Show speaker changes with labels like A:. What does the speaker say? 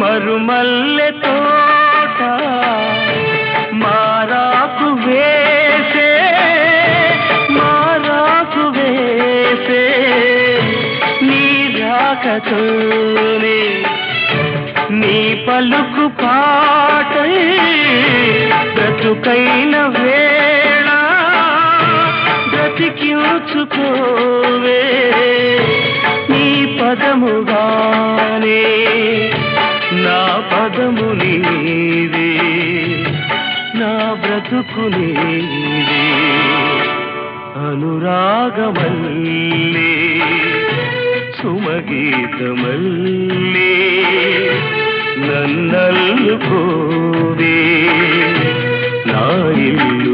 A: మరుమల్లె తోట మారాకు వేసే నీ రాకతోనే నీ పలుకు పాటై బ్రతుకైన వేళ బ్రతికించుకోవే నీ పదముగానే నా పదము నీవే నా బ్రతుకు నీవే అనురాగమల్లే సుమగీతమల్లే నన్నల్లుకోవే నా ఇల్లు